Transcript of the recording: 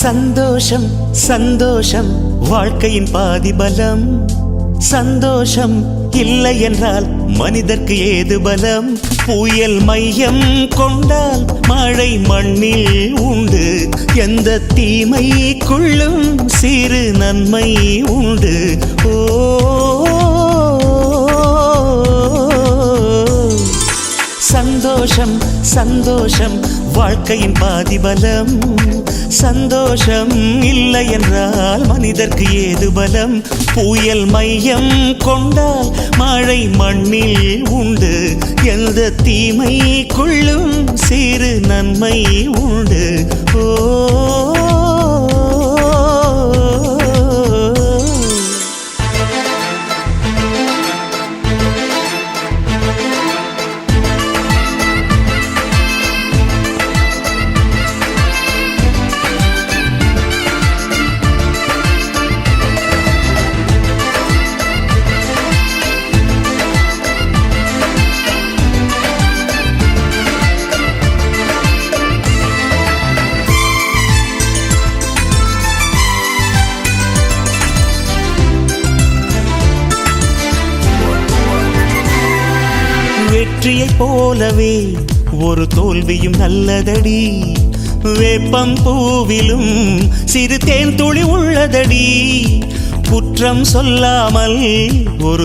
சந்தோஷம் சந்தோஷம் வாழ்க்கையின் பாதி பலம். சந்தோஷம் இல்லை என்றால் மனிதர்க்கு ஏது பலம்? புயல் மையம் கொண்டால் மழை மண்ணில் உண்டு. எந்த தீமைக்குள்ளும் சிறு நன்மை உண்டு. ஓ சந்தோஷம் சந்தோஷம் வாழ்க்கையின் பாதி பலம். சந்தோஷம் இல்லை என்றால் மனிதர்க்கு ஏது பலம்? புயல் மையம் கொண்டால் மழை மண்ணில் உண்டு. எந்த தீமைக்குள்ளும் சிறு நன்மை உண்டு. ஓ வெற்றியைப் போலவே ஒரு தோல்வியும் நல்லதடி. வேப்பம் பூவிலும் சிறு தேன் துளி உள்ளதடி. குற்றம் சொல்லாமல் ஒரு